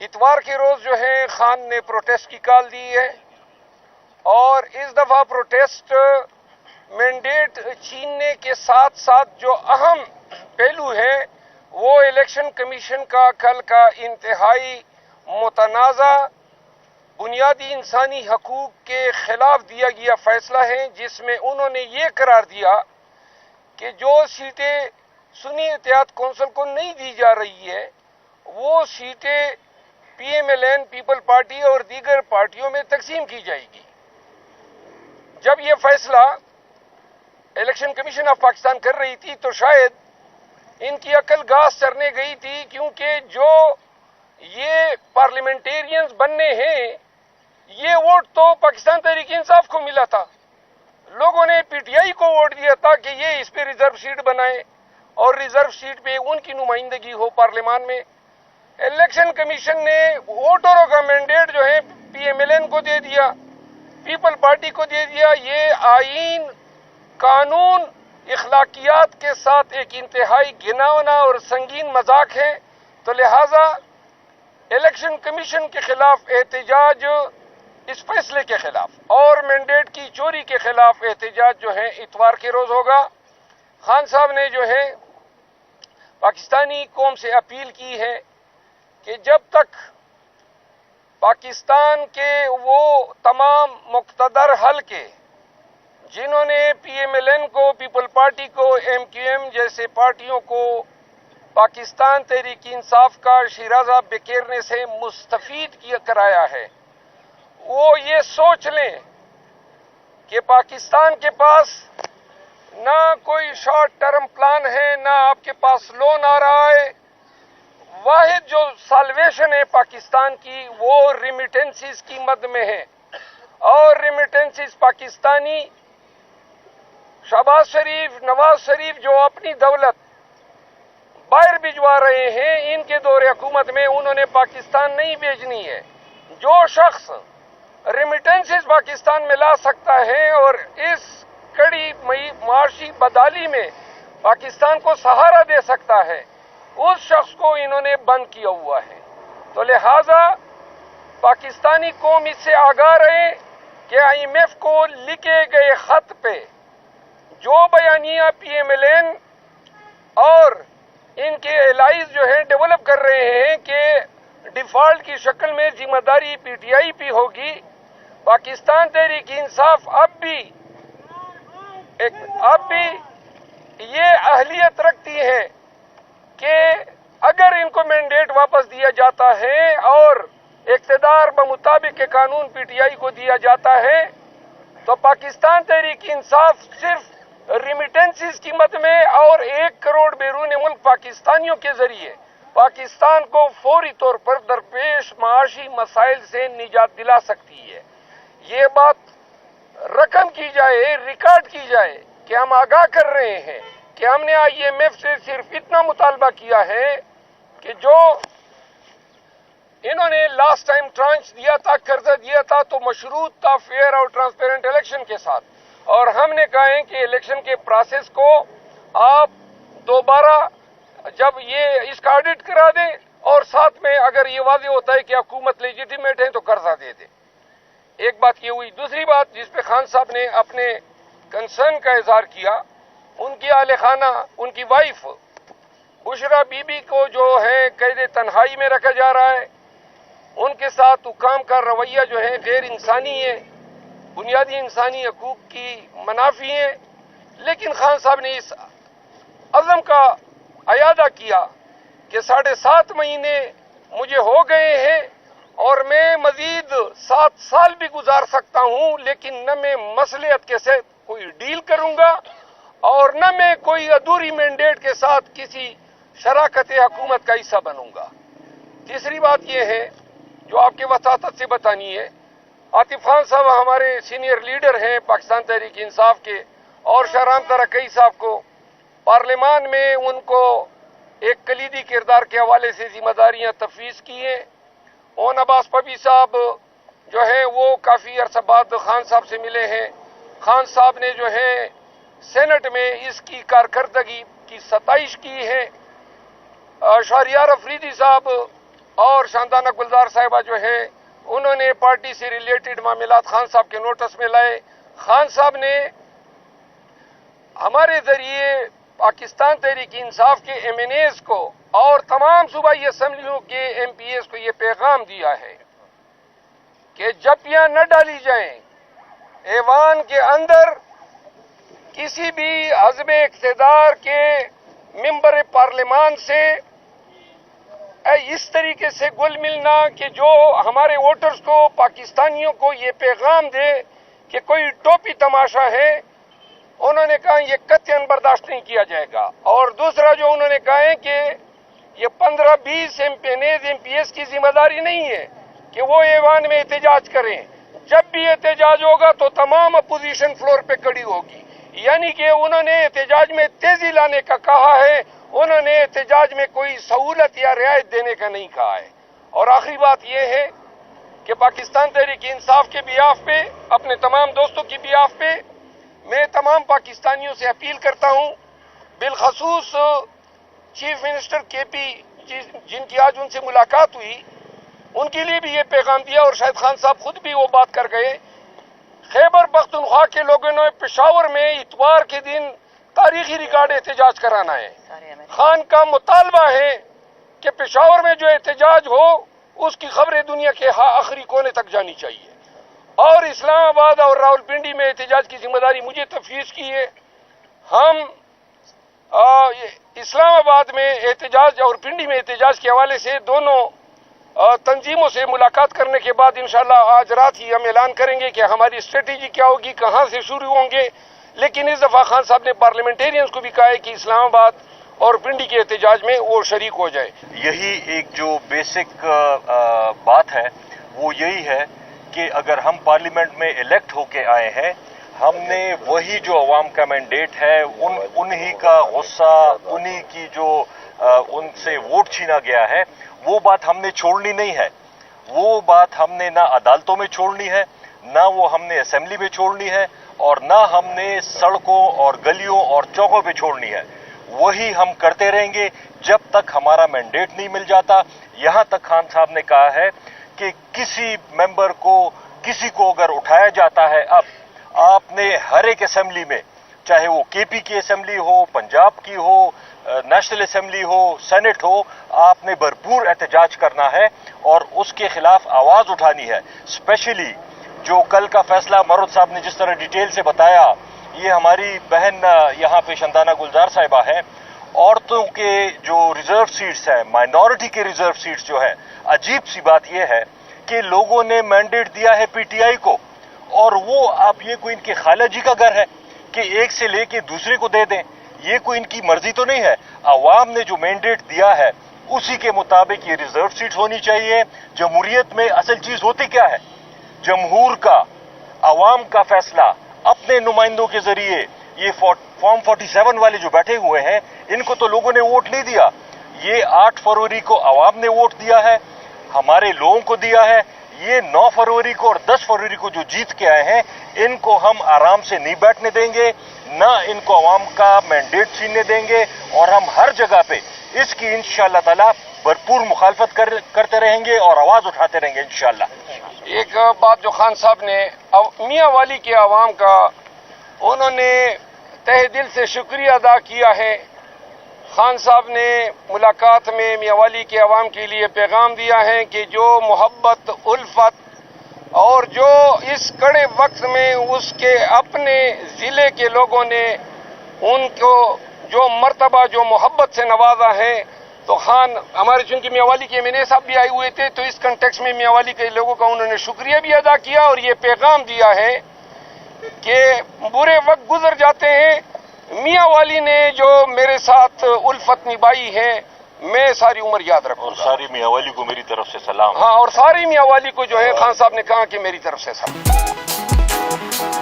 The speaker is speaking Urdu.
اتوار کے روز جو ہے خان نے پروٹیسٹ کی کال دی ہے اور اس دفعہ پروٹیسٹ مینڈیٹ چھیننے کے ساتھ ساتھ جو اہم پہلو ہے وہ الیکشن کمیشن کا کل کا انتہائی متنازع بنیادی انسانی حقوق کے خلاف دیا گیا فیصلہ ہے، جس میں انہوں نے یہ قرار دیا کہ جو سیٹیں سنی اتحاد کونسل کو نہیں دی جا رہی ہے وہ سیٹیں P M L N People Party اور دیگر پارٹیوں میں تقسیم کی جائے گی۔ جب یہ فیصلہ الیکشن کمیشن آف پاکستان کر رہی تھی تو شاید ان کی عقل گھاس چرنے گئی تھی، کیونکہ جو یہ پارلیمنٹیرینز بننے ہیں یہ ووٹ تو پاکستان تحریک انصاف کو ملا تھا، لوگوں نے پی ٹی آئی کو ووٹ دیا تھا کہ یہ اس پہ ریزرو سیٹ بنائے اور ریزرو سیٹ پہ ان کی نمائندگی ہو پارلیمان میں۔ الیکشن کمیشن نے ووٹروں کا مینڈیٹ جو ہے پی ایم ایل این کو دے دیا، پیپل پارٹی کو دے دیا۔ یہ آئین، قانون، اخلاقیات کے ساتھ ایک انتہائی گھناؤنا اور سنگین مذاق ہے، تو لہذا الیکشن کمیشن کے خلاف احتجاج، اس فیصلے کے خلاف اور مینڈیٹ کی چوری کے خلاف احتجاج جو ہے اتوار کے روز ہوگا۔ خان صاحب نے جو ہے پاکستانی قوم سے اپیل کی ہے کہ جب تک پاکستان کے وہ تمام مقتدر حلقے جنہوں نے پی ایم ایل این کو، پیپل پارٹی کو، ایم کیو ایم جیسے پارٹیوں کو پاکستان تحریک انصاف کا شیرازہ بکھیرنے سے مستفید کرایا ہے، وہ یہ سوچ لیں کہ پاکستان کے پاس نہ کوئی شارٹ ٹرم پلان ہے، نہ آپ کے پاس لون آ رہا ہے۔ واحد جو سالویشن ہے پاکستان کی وہ ریمیٹنسز کی مد میں ہے، اور ریمیٹنسز پاکستانی شہباز شریف، نواز شریف جو اپنی دولت باہر بھجوا رہے ہیں، ان کے دور حکومت میں انہوں نے پاکستان نہیں بھیجنی ہے۔ جو شخص ریمیٹنسز پاکستان میں لا سکتا ہے اور اس کڑی معاشی بدحالی میں پاکستان کو سہارا دے سکتا ہے، اس شخص کو انہوں نے بند کیا ہوا ہے۔ تو لہذا پاکستانی قوم اس سے آگاہ رہے کہ آئی ایم ایف کو لکھے گئے خط پہ جو بیانیہ پی ایم ایل این اور ان کے الائز جو ہیں ڈیولپ کر رہے ہیں کہ ڈیفالٹ کی شکل میں ذمہ داری پی ٹی آئی پہ ہوگی، پاکستان تحریک انصاف اب بھی یہ اہلیت رکھتی ہے کہ اگر ان کو مینڈیٹ واپس دیا جاتا ہے اور اقتدار بمطابق قانون پی ٹی آئی کو دیا جاتا ہے تو پاکستان تحریک انصاف صرف ریمیٹنسز کی مد میں اور 1 کروڑ بیرون ملک پاکستانیوں کے ذریعے پاکستان کو فوری طور پر درپیش معاشی مسائل سے نجات دلا سکتی ہے۔ یہ بات رقم کی جائے، ریکارڈ کی جائے کہ ہم آگاہ کر رہے ہیں کہ ہم نے آئی ایم ایف سے صرف اتنا مطالبہ کیا ہے کہ جو انہوں نے لاسٹ ٹائم ٹرانچ دیا تھا، قرضہ دیا تھا، تو مشروط تھا فیئر اور ٹرانسپیرنٹ الیکشن کے ساتھ، اور ہم نے کہا ہے کہ الیکشن کے پروسیس کو آپ دوبارہ جب یہ اس کا آڈٹ کرا دیں اور ساتھ میں اگر یہ واضح ہوتا ہے کہ حکومت لیجیٹیمیٹ ہے تو قرضہ دے دیں۔ ایک بات یہ ہوئی۔ دوسری بات جس پہ خان صاحب نے اپنے کنسرن کا اظہار کیا، ان کی اہل خانہ، ان کی وائف بشرا بی بی کو جو ہے قید تنہائی میں رکھا جا رہا ہے، ان کے ساتھ حکام کا رویہ جو ہے غیر انسانی ہے، بنیادی انسانی حقوق کی منافی ہے۔ لیکن خان صاحب نے اس عزم کا اعادہ کیا کہ 7.5 مہینے مجھے ہو گئے ہیں اور میں مزید 7 سال بھی گزار سکتا ہوں، لیکن نہ میں مصلحت کے ساتھ کوئی ڈیل کروں گا اور نہ میں کوئی ادھوری مینڈیٹ کے ساتھ کسی شراکت حکومت کا حصہ بنوں گا۔ تیسری بات یہ ہے جو آپ کے وساطت سے بتانی ہے، عاطف خان صاحب ہمارے سینئر لیڈر ہیں پاکستان تحریک انصاف کے، اور شاہرام ترقی صاحب کو پارلیمان میں ان کو ایک کلیدی کردار کے حوالے سے ذمہ داریاں تفویض کی ہیں۔ اون عباس پبی صاحب جو ہے وہ کافی عرصہ بعد خان صاحب سے ملے ہیں۔ خان صاحب نے جو ہے سینٹ میں اس کی کارکردگی کی ستائش کی ہے۔ شہریار افریدی صاحب اور شاندانہ گلزار صاحبہ جو ہے انہوں نے پارٹی سے ریلیٹڈ معاملات خان صاحب کے نوٹس میں لائے. خان صاحب نے ہمارے ذریعے پاکستان تحریک انصاف کے ایم این ایز کو اور تمام صوبائی اسمبلیوں کے ایم پی ایز کو یہ پیغام دیا ہے کہ جپیاں نہ ڈالی جائیں. ایوان کے اندر کسی بھی حزب اقتدار کے ممبر پارلیمان سے اس طریقے سے گل ملنا کہ جو ہمارے ووٹرز کو پاکستانیوں کو یہ پیغام دے کہ کوئی ٹوپی تماشا ہے، انہوں نے کہا یہ قطعاً برداشت نہیں کیا جائے گا. اور دوسرا جو انہوں نے کہا ہے کہ یہ 15-20 ایم پی ایس کی ذمہ داری نہیں ہے کہ وہ ایوان میں احتجاج کریں. جب بھی احتجاج ہوگا تو تمام اپوزیشن فلور پہ کھڑی ہوگی. یعنی کہ انہوں نے احتجاج میں تیزی لانے کا کہا ہے، انہوں نے احتجاج میں کوئی سہولت یا رعایت دینے کا نہیں کہا ہے. اور آخری بات یہ ہے کہ پاکستان تحریک انصاف کے بیاف پہ، اپنے تمام دوستوں کی بیاف پہ میں تمام پاکستانیوں سے اپیل کرتا ہوں، بالخصوص چیف منسٹر کے پی جن کی آج ان سے ملاقات ہوئی، ان کے لیے بھی یہ پیغام دیا اور شاہد خان صاحب خود بھی وہ بات کر گئے. خیبر پختونخوا کے لوگوں نے پشاور میں اتوار کے دن تاریخی ریکارڈ احتجاج کرانا ہے. خان کا مطالبہ ہے کہ پشاور میں جو احتجاج ہو اس کی خبریں دنیا کے آخری کونے تک جانی چاہیے. اور اسلام آباد اور راولپنڈی میں احتجاج کی ذمہ داری مجھے تفویض کی ہے. ہم اسلام آباد میں احتجاج اور پنڈی میں احتجاج کے حوالے سے دونوں تنظیموں سے ملاقات کرنے کے بعد انشاءاللہ آج رات ہی ہم اعلان کریں گے کہ ہماری اسٹریٹجی کیا ہوگی، کہاں سے شروع ہوں گے. لیکن اس دفعہ خان صاحب نے پارلیمنٹیرینز کو بھی کہا ہے کہ اسلام آباد اور پنڈی کے احتجاج میں وہ شریک ہو جائے. یہی ایک جو بیسک بات ہے وہ یہی ہے کہ اگر ہم پارلیمنٹ میں الیکٹ ہو کے آئے ہیں، ہم نے وہی جو عوام کا مینڈیٹ ہے، انہی کا غصہ، انہی کی جو ان سے ووٹ چھینا گیا ہے، وہ بات ہم نے چھوڑنی نہیں ہے. وہ بات ہم نے نہ عدالتوں میں چھوڑنی ہے، نہ وہ ہم نے اسمبلی میں چھوڑنی ہے، اور نہ ہم نے سڑکوں اور گلیوں اور چوکوں پہ چھوڑنی ہے. وہی ہم کرتے رہیں گے جب تک ہمارا مینڈیٹ نہیں مل جاتا. یہاں تک خان صاحب نے کہا ہے کہ کسی ممبر کو، کسی کو اگر اٹھایا جاتا ہے، اب آپ نے ہر ایک اسمبلی میں، چاہے وہ کے پی کی اسمبلی ہو، پنجاب کی ہو، نیشنل اسمبلی ہو، سینٹ ہو، آپ نے بھرپور احتجاج کرنا ہے اور اس کے خلاف آواز اٹھانی ہے. اسپیشلی جو کل کا فیصلہ مرود صاحب نے جس طرح ڈیٹیل سے بتایا، یہ ہماری بہن یہاں پہ شاندانہ گلزار صاحبہ ہیں، عورتوں کے جو ریزرو سیٹس ہیں، مائنورٹی کے ریزرو سیٹس جو ہیں، عجیب سی بات یہ ہے کہ لوگوں نے مینڈیٹ دیا ہے پی ٹی آئی کو، اور وہ اب یہ کوئی ان کے خالہ جی کا گھر ہے کہ ایک سے لے کے دوسرے کو دے دیں. یہ کوئی ان کی مرضی تو نہیں ہے. عوام نے جو مینڈیٹ دیا ہے اسی کے مطابق یہ ریزرو سیٹ ہونی چاہیے. جمہوریت میں اصل چیز ہوتی کیا ہے؟ جمہور کا، عوام کا فیصلہ اپنے نمائندوں کے ذریعے. یہ فارم 47 والے جو بیٹھے ہوئے ہیں، ان کو تو لوگوں نے ووٹ نہیں دیا. یہ 8 فروری کو عوام نے ووٹ دیا ہے، ہمارے لوگوں کو دیا ہے. یہ 9 فروری کو اور 10 فروری کو جو جیت کے آئے ہیں، ان کو ہم آرام سے نہیں بیٹھنے دیں گے، نہ ان کو عوام کا مینڈیٹ چھیننے دیں گے. اور ہم ہر جگہ پہ اس کی انشاءاللہ تعالی بھرپور مخالفت کرتے رہیں گے اور آواز اٹھاتے رہیں گے انشاءاللہ. ایک بات جو خان صاحب نے میاں والی کے عوام کا، انہوں نے تہ دل سے شکریہ ادا کیا ہے. خان صاحب نے ملاقات میں میاں والی کے عوام کے لیے پیغام دیا ہے کہ جو محبت، الفت اور جو اس کڑے وقت میں اس کے اپنے ضلع کے لوگوں نے ان کو جو مرتبہ، جو محبت سے نوازا ہے، تو خان ہمارے چونکہ میاں والی کے ایم این اے صاحب بھی آئے ہوئے تھے، تو اس کنٹیکس میں میاں والی کے لوگوں کا انہوں نے شکریہ بھی ادا کیا اور یہ پیغام دیا ہے کہ برے وقت گزر جاتے ہیں، میاں والی نے جو میرے ساتھ الفت نبھائی ہے میں ساری عمر یاد رکھوں گا. اور ساری میاں والی کو میری طرف سے سلام. ہاں، اور ساری میاں والی کو جو ہے خان صاحب نے کہا کہ میری طرف سے سلام.